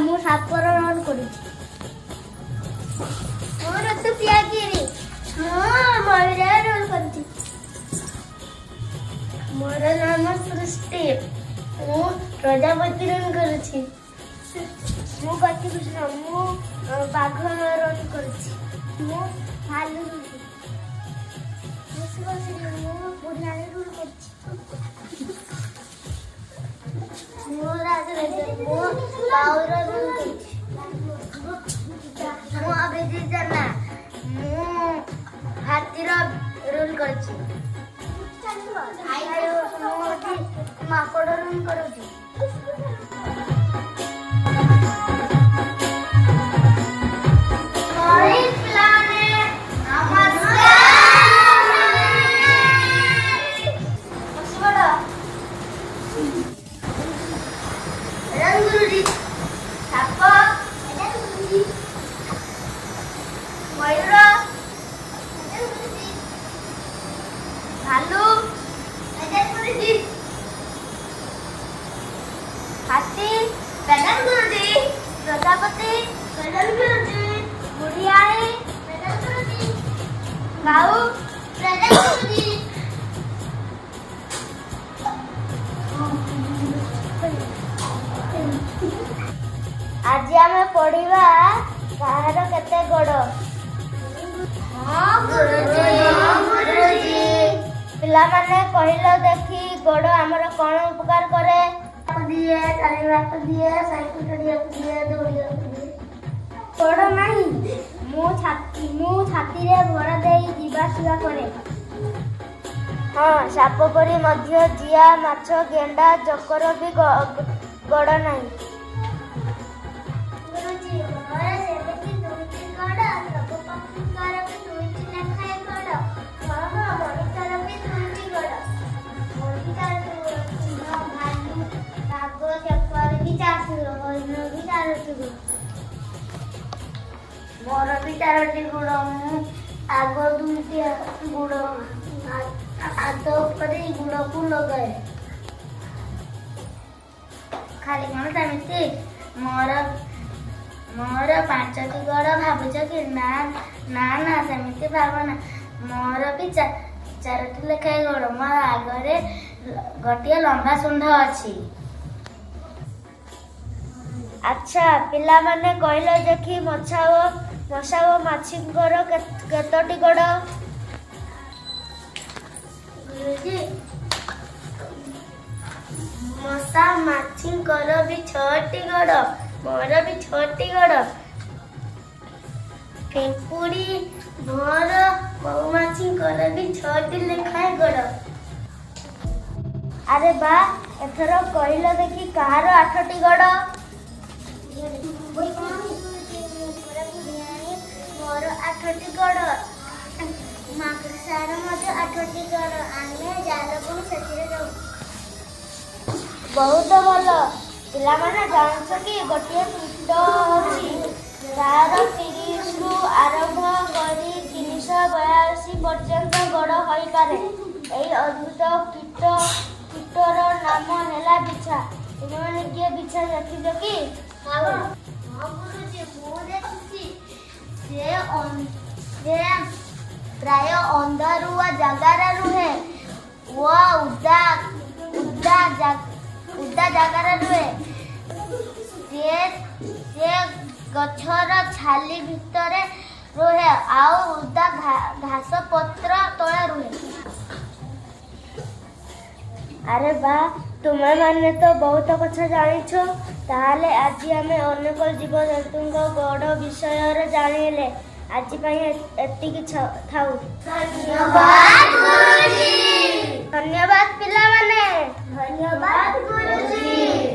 ମୁଁ ସାପର ରୋଲ୍ କରୁଛି। ମୁଁ ଋତୁ ପିଆକିରି ମୁଁ ମୟୁର ରୋଲ୍ କରୁଛି। ମୋର ନାମ ସୃଷ୍ଟି ମୁଁ ପ୍ରଜାପତି ରୋଲ୍ କରୁଛି। ମୁଁ ଗତିକୃଷ୍ଣ ମୁଁ ବାଘ ରୋଲ୍ କରୁଛି। ମୁଁ ଭାଲୁ ରୋଲ୍ କରୁଛି। ମୁଁ ବୁଢ଼ାଣୀ ରୋଲ୍ କରୁଛି। ମୁଁ ରାଜରାଜ ମୁଁ ବାଉର ରୋଲ୍ କରୁଛି। ମୁଁ ଅଭିଜିତ ଜେନା ମୁଁ ହାତୀର ରୋଲ୍ କରୁଛି। ମୁଁ ମାଙ୍କଡ଼ ରୋଲ୍ କରୁଛି। ଗୁରୁଜୀ ସାପ ଗୁରୁଜୀ ମୟୂର ଗୁରୁଜୀ ଭାଲୁ ଗୁରୁଜୀ ହାତୀ ଗୁରୁଜୀ ପ୍ରଜାପତି ଗୁରୁଜୀ ବୁଢ଼ିଆଣୀ ଗୁରୁଜୀ କାଉ ଗୁରୁଜୀ। ଆଜି ଆମେ ପଢିବା କାହାର କେତେ ଗୋଡ଼। ପିଲାମାନେ କହିଲ ଦେଖି ଗୋଡ଼ ଆମର କଣ ଉପକାର କରେ? ଦିଏ ଚାଲିବାକୁ ଦିଏ ସାଇକେଲ ଚଢ଼ିବାକୁ ଦିଏ ଦୌଡ଼ିବାକୁ ଦିଏ। ଗୋଡ଼ ନାହିଁ ମୁଁ ଛାତିରେ ଭରା ଦେଇ ଯିବା ଆସିବା କରେ। ହଁ ସାପ ପରି ମଧ୍ୟ ଜିଆ ମାଛ ଗେଣ୍ଡା ଜୋକର ବି ଗୋଡ଼ ନାହିଁ। ମୋର ବି 4ଟି ଗୋଡ଼ ମୁଁ ଆଗ 2ଟି ଗୋଡ଼ ହାତ ଉପରେ ଗୋଡ଼କୁ ଲଗାଏ। ଖାଲି କଣ ସେମିତି ମୋର 5ଟି ଗୋଡ଼ ଭାବୁଛ କି? ନା ସେମିତି ଭାବନା। ମୋର ବି 4ଟି ଲେଖାଏଁ ଗୋଡ଼। ମୋ ଆଗରେ ଗୋଟିଏ ଲମ୍ବା ଶୁଣ୍ଢ ଅଛି। ଆଚ୍ଛା ପିଲାମାନେ କହିଲ ଦେଖି ମଶା ଓ ମାଛିଙ୍କର କେତୋଟି ଗୋଡ଼? ମଶା ମାଛିଙ୍କର ବି 6ଟି ଗୋଡ଼। ମୋର ବି 6ଟି ଗୋଡ଼। ପିମ୍ପୁଡ଼ି ଭଅଁର ମହୁମାଛିଙ୍କର ବି 6ଟି ଲେଖାଏଁ ଗୋଡ଼। ଆରେ ବା ଏଥର କହିଲ ଦେଖି କାହାର 8ଟି ଗୋଡ଼? ମୋର 8ଟି ଗୋଡ଼। ମାଙ୍କଡ଼ର ମଧ୍ୟ 8ଟି ଗୋଡ଼। ଆମେ ଜାଲକୁ ସେଥିରେ ଯାଉ। ବହୁତ ଭଲ। ପିଲାମାନେ ଜାଣିଛ କି ଗୋଟିଏ କୀଟ ଅଛି ତାର 30ରୁ ଆରମ୍ଭ କରି 382 ପର୍ଯ୍ୟନ୍ତ ଗୋଡ଼ ହୋଇପାରେ। ଏହି ଅଦ୍ଭୁତ କୀଟର ନାମ ହେଲା ବିଛା। ତୁମେମାନେ କିଏ ବିଛା ଦେଖିଛ କି? ହଁ ଗୁରୁଜୀ ମୁଁ ଦେଖିଛି। ସେ ପ୍ରାୟ ଅନ୍ଧାରୁଆ ଜାଗାରେ ରୁହେ ଓ ଉଦା ଜାଗାରେ ରୁହେ। ସେ ଗଛର ଛାଲି ଭିତରେ ରୁହେ ଆଉ ଉଦା ଘାସ ପତ୍ର ତଳେ ରୁହେ। ଆରେ ବା ତୁମେ ମାନେ ତ ବହୁତ କଥା ଜାଣିଛ। ତାହେଲେ ଆଜି ଆମେ ଅନେକ ଜୀବଜନ୍ତୁଙ୍କ ଗୋଡ଼ ବିଷୟରେ ଜାଣିଲେ। ଆଜି ପାଇଁ ଏତିକି ଥାଉ। ଧନ୍ୟବାଦ ଗୁରୁଜୀ। ଧନ୍ୟବାଦ ପିଲାମାନେ। ଧନ୍ୟବାଦ ଗୁରୁଜୀ।